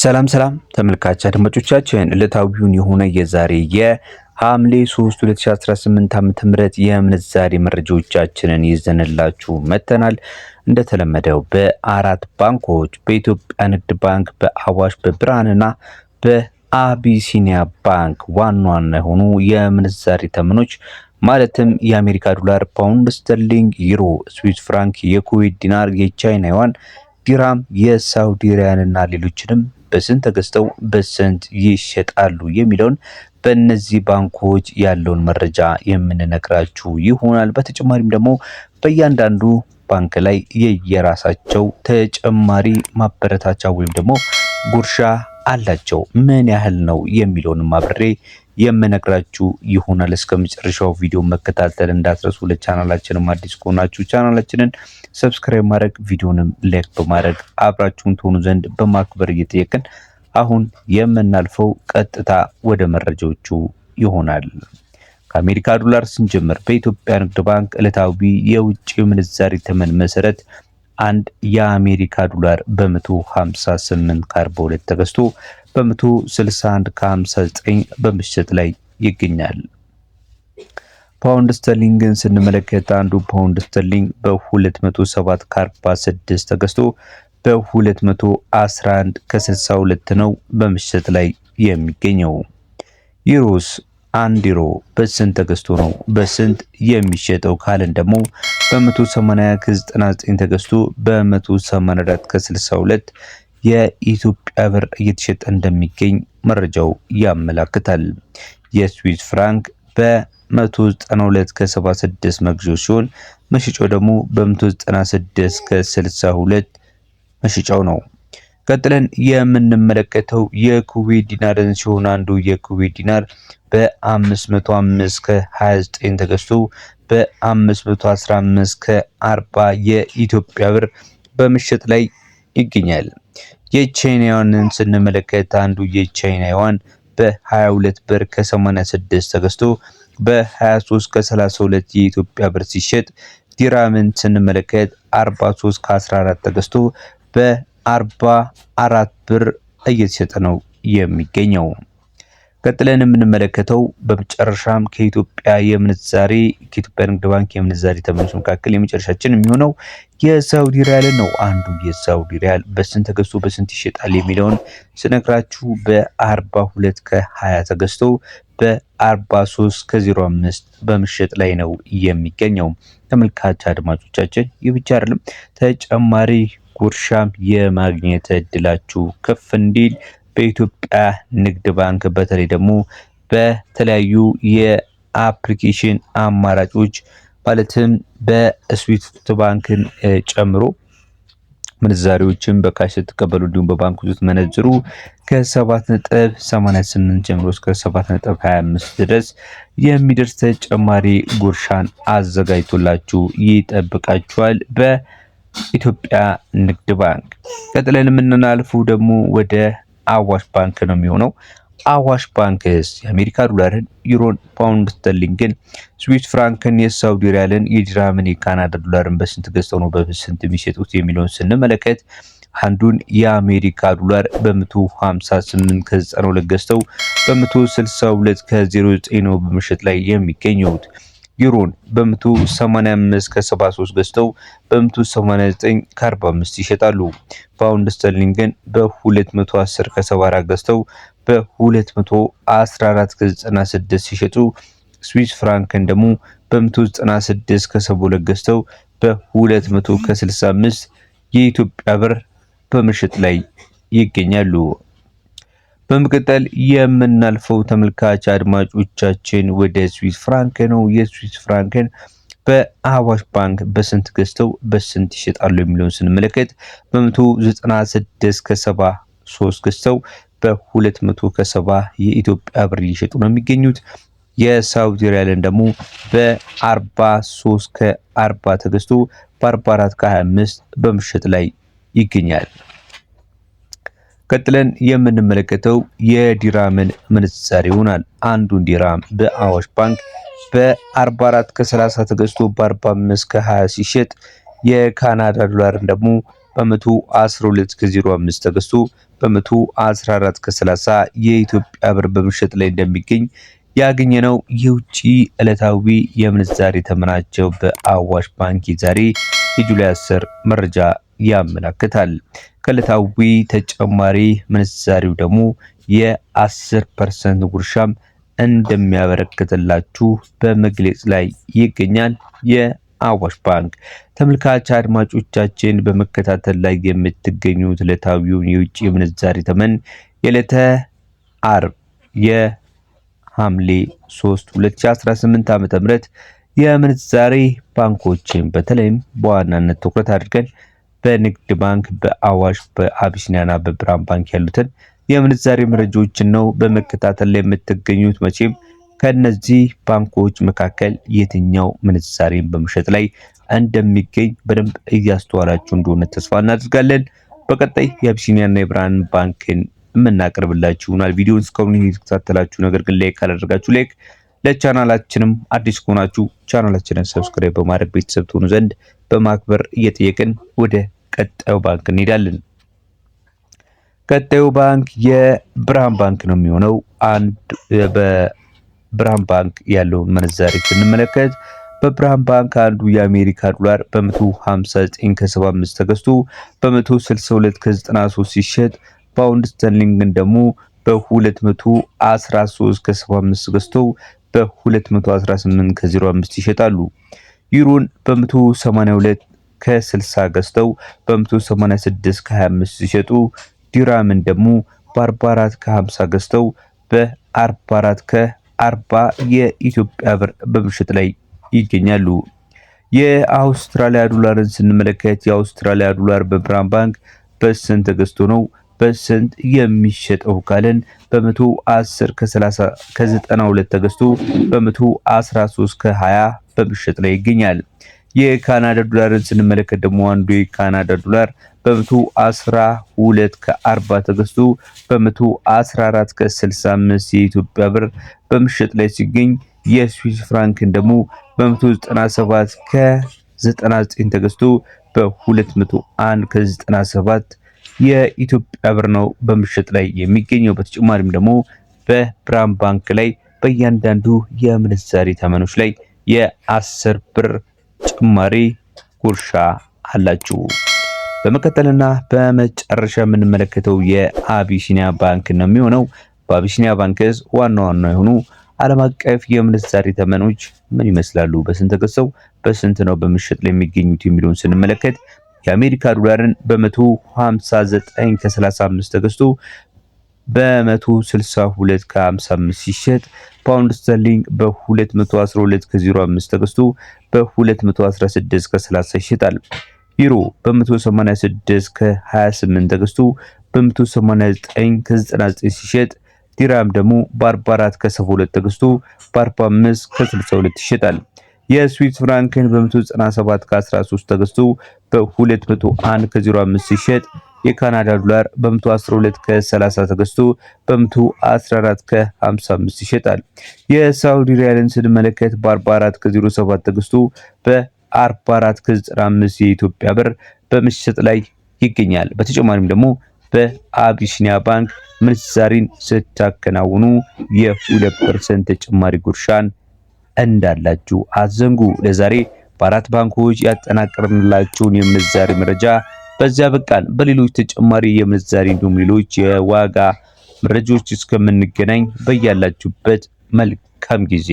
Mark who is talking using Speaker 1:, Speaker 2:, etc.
Speaker 1: ሰላም ተመልካች አድማጮቻችን ዕለታዊውን የሆነ የዛሬ የሐምሌ 3 2018 ዓ.ም የምንዛሬ መረጃዎቻችንን ይዘንላችሁ መጥተናል። እንደተለመደው በአራት ባንኮች በኢትዮጵያ ንግድ ባንክ፣ በአዋሽ፣ በብርሃንና በአቢሲኒያ ባንክ ዋና የሆኑ የምንዛሬ ተመኖች ማለትም የአሜሪካ ዶላር፣ ፓውንድ ስተርሊንግ፣ ዩሮ፣ ስዊስ ፍራንክ፣ የኩዌት ዲናር፣ የቻይና ዩዋን፣ ዲራም፣ የሳውዲ ሪያል እና ሌሎችንም በስንት ተገዝተው በስንት ይሸጣሉ የሚለውን በእነዚህ ባንኮች ያለውን መረጃ የምንነግራችሁ ይሆናል። በተጨማሪም ደግሞ በእያንዳንዱ ባንክ ላይ የየራሳቸው ተጨማሪ ማበረታቻ ወይም ደግሞ ጉርሻ አላቸው። ምን ያህል ነው የሚለውን አብሬ የምነግራችሁ ይሆናል። እስከ መጨረሻው ቪዲዮ መከታተል እንዳትረሱ። ለቻናላችንም አዲስ ከሆናችሁ ቻናላችንን ሰብስክራይብ ማድረግ፣ ቪዲዮንም ላይክ በማድረግ አብራችሁን ትሆኑ ዘንድ በማክበር እየጠየቅን አሁን የምናልፈው ቀጥታ ወደ መረጃዎቹ ይሆናል። ከአሜሪካ ዶላር ስንጀምር በኢትዮጵያ ንግድ ባንክ ዕለታዊ የውጭ ምንዛሪ ተመን መሰረት አንድ የአሜሪካ ዶላር በ158 ከ42 ተገዝቶ በ161 ከ59 በመሸጥ ላይ ይገኛል። ፓውንድ ስተርሊንግን ስንመለከት አንዱ ፓውንድ ስተርሊንግ በ207 ከ46 ተገዝቶ በ211 ከ62 ነው በመሸጥ ላይ የሚገኘው። ዩሮስ አንድ ዩሮ በስንት ተገዝቶ ነው በስንት የሚሸጠው ካለን ደግሞ በ180 ከ99 ተገዝቶ በ184 ከ62 የኢትዮጵያ ብር እየተሸጠ እንደሚገኝ መረጃው ያመላክታል። የስዊስ ፍራንክ በ192 ከ76 መግዣው ሲሆን መሸጫው ደግሞ በ196 ከ62 መሸጫው ነው። ቀጥለን የምንመለከተው የኩዌት ዲናርን ሲሆን አንዱ የኩዌት ዲናር በ505 ከ29 ተገዝቶ በ515 ከ40 የኢትዮጵያ ብር በመሸጥ ላይ ይገኛል። የቻይና ዩዋንን ስንመለከት አንዱ የቻይና ዩዋን በ22 ብር ከ86 ተገዝቶ በ23 ከ32 የኢትዮጵያ ብር ሲሸጥ፣ ዲራምን ስንመለከት 43 ከ14 ተገዝቶ በ44 ብር እየተሸጠ ነው የሚገኘው። ቀጥለን የምንመለከተው በመጨረሻም ከኢትዮጵያ ንግድ ባንክ የምንዛሬ ተመኖች መካከል የመጨረሻችን የሚሆነው የሳውዲ ሪያል ነው። አንዱ የሳውዲ ሪያል በስንት ተገዝቶ በስንት ይሸጣል የሚለውን ስነግራችሁ በ42 ከ20 ተገዝቶ በ43 ከ05 በመሸጥ ላይ ነው የሚገኘው። ተመልካች አድማጮቻችን ይህ ብቻ አይደለም፣ ተጨማሪ ጉርሻም የማግኘት እድላችሁ ከፍ እንዲል በኢትዮጵያ ንግድ ባንክ በተለይ ደግሞ በተለያዩ የአፕሊኬሽን አማራጮች ማለትም በስዊፍት ባንክን ጨምሮ ምንዛሬዎችን በካሽ ስትቀበሉ እንዲሁም በባንክ ውስጥ መነዝሩ ከ7.88 ጀምሮ እስከ 7.25 ድረስ የሚደርስ ተጨማሪ ጉርሻን አዘጋጅቶላችሁ ይጠብቃችኋል በኢትዮጵያ ንግድ ባንክ። ቀጥለን የምናልፈው ደግሞ ወደ አዋሽ ባንክ ነው የሚሆነው። አዋሽ ባንክስ የአሜሪካ ዶላርን፣ ዩሮን፣ ፓውንድ ስተርሊንግን፣ ስዊስ ፍራንክን፣ የሳውዲ ሪያልን፣ የዲራምን፣ የካናዳ ዶላርን በስንት ገዝተው ነው በስንት የሚሸጡት የሚለውን ስንመለከት አንዱን የአሜሪካ ዶላር በ158 ከ92 ገዝተው በ162 ከ09 ነው በመሸጥ ላይ የሚገኙት። ዩሮን በ185 ከ73 ገዝተው በ189 ከ45 ይሸጣሉ። ፓውንድ ስተርሊንግን በ210 ከ74 ገዝተው በ214 ከ96 ሲሸጡ፣ ስዊስ ፍራንክን ደግሞ በ196 ከ72 ገዝተው በ200 ከ65 የኢትዮጵያ ብር በመሸጥ ላይ ይገኛሉ። በመቀጠል የምናልፈው ተመልካች አድማጮቻችን ወደ ስዊስ ፍራንክ ነው። የስዊስ ፍራንክን በአዋሽ ባንክ በስንት ገዝተው በስንት ይሸጣሉ የሚለውን ስንመለከት በ196 ከ73 ገዝተው በ200 ከ70 የኢትዮጵያ ብር እየሸጡ ነው የሚገኙት። የሳውዲ ሪያልን ደግሞ በ43 ከ40 ተገዝቶ በ44 ከ25 በመሸጥ ላይ ይገኛል። ቀጥለን የምንመለከተው የዲራምን ምንዛሬ ይሆናል። አንዱን ዲራም በአዋሽ ባንክ በ44 ከ30 ተገዝቶ በ45 ከ20 ሲሸጥ፣ የካናዳ ዶላርን ደግሞ በ112 ከ05 ተገዝቶ በ114 ከ30 የኢትዮጵያ ብር በምሽጥ ላይ እንደሚገኝ ያገኘነው የውጪ ዕለታዊ የምንዛሬ ተመናቸው በአዋሽ ባንክ ዛሬ የጁላይ 10 መረጃ ያመለክታል። ከዕለታዊ ተጨማሪ ምንዛሬው ደግሞ የ10% ጉርሻም እንደሚያበረክትላችሁ በመግለጽ ላይ ይገኛል የአዋሽ ባንክ። ተመልካች አድማጮቻችን በመከታተል ላይ የምትገኙት ዕለታዊውን የውጪ ምንዛሬ ተመን የዕለተ አርብ የሐምሌ 3 2018 ዓ.ም የምንዛሬ ባንኮችን በተለይም በዋናነት ትኩረት አድርገን በንግድ ባንክ፣ በአዋሽ፣ በአቢሲኒያና በብርሃን ባንክ ያሉትን የምንዛሬ መረጃዎችን ነው በመከታተል ላይ የምትገኙት። መቼም ከነዚህ ባንኮች መካከል የትኛው ምንዛሬን በመሸጥ ላይ እንደሚገኝ በደንብ እያስተዋላችሁ እንደሆነ ተስፋ እናደርጋለን። በቀጣይ የአቢሲኒያና የብርሃን ባንክን የምናቀርብላችሁናል። ቪዲዮውን እስካሁን የተከታተላችሁ ነገር ግን ላይክ ካላደረጋችሁ ላይክ፣ ለቻናላችንም አዲስ ከሆናችሁ ቻናላችንን ሰብስክራይብ በማድረግ ቤተሰብ ትሆኑ ዘንድ በማክበር እየጠየቅን ወደ ቀጣዩ ባንክ እንሄዳለን። ቀጣዩ ባንክ የብርሃን ባንክ ነው የሚሆነው። በብርሃን ባንክ ያለውን ምንዛሬ ስንመለከት በብርሃን ባንክ አንዱ የአሜሪካ ዶላር በ159 ከ75 ተገዝቶ በ162 ከ93 ሲሸጥ ፓውንድ ስተርሊንግን ደግሞ በ213 ከ75 ገዝተው በ218 ከ05 ይሸጣሉ። ዩሮን በ182 ከ60 ገዝተው በ186 ከ25 ሲሸጡ ዲራምን ደግሞ በ44 ከ50 ገዝተው በ44 ከ40 የኢትዮጵያ ብር በምሽት ላይ ይገኛሉ። የአውስትራሊያ ዶላርን ስንመለከት የአውስትራሊያ ዶላር በብርሃን ባንክ በስንት ተገዝቶ ነው በስንት የሚሸጠው ካለን በ110 ከ30 ከ92 ተገዝቶ በ113 ከ20 በምሽት ላይ ይገኛል። የካናዳ ዶላርን ስንመለከት ደግሞ አንዱ የካናዳ ዶላር በ112 ከ40 ተገዝቶ በ114 ከ65 የኢትዮጵያ ብር በምሽት ላይ ሲገኝ የስዊስ ፍራንክን ደግሞ በ197 ከ99 ተገዝቶ በ201 ከ97 የኢትዮጵያ ብር ነው በምሽት ላይ የሚገኘው። በተጨማሪም ደግሞ በብርሃን ባንክ ላይ በእያንዳንዱ የምንዛሬ ተመኖች ላይ የ10 ብር ጭማሪ ጉርሻ አላችሁ። በመከተልና በመጨረሻ የምንመለከተው የአቢሲኒያ ባንክ ነው የሚሆነው። በአቢሲኒያ ባንክስ ዋና ዋና የሆኑ ዓለም አቀፍ የምንዛሬ ተመኖች ምን ይመስላሉ፣ በስንት ተገዝተው በስንት ነው በምሽት ላይ የሚገኙት የሚለውን ስንመለከት የአሜሪካ ዶላርን በ159 ከ35 ተገዝቶ በ162 ከ55 ሲሸጥ ፓውንድ ስተርሊንግ በ212 ከ05 ተገዝቶ በ216 ከ30 ይሸጣል። ዩሮ በ186 ከ28 ተገዝቶ በ189 ከ99 ሲሸጥ ዲራም ደግሞ በ44 ከ72 ተገዝቶ በ45 ከ62 ይሸጣል። የስዊስ ፍራንክን በ197 ከ13 ተገዝቶ በ201 ከ05 ሲሸጥ የካናዳ ዶላር በ112 ከ30 ተገዝቶ በ114 ከ55 ይሸጣል። የሳውዲ ሪያልን ስንመለከት በ44 ከ07 ተገዝቶ በ44 ከ95 የኢትዮጵያ ብር በምሽት ላይ ይገኛል። በተጨማሪም ደግሞ በአቢሲኒያ ባንክ ምንዛሪን ስታከናውኑ የ2% ተጨማሪ ጉርሻን እንዳላችሁ አዘንጉ። ለዛሬ በአራት ባንኮች ያጠናቀርንላችሁን የምንዛሬ መረጃ በዚያ በቃን። በሌሎች ተጨማሪ የምንዛሬ እንዲሁም ሌሎች የዋጋ መረጃዎች እስከምንገናኝ በያላችሁበት መልካም ጊዜ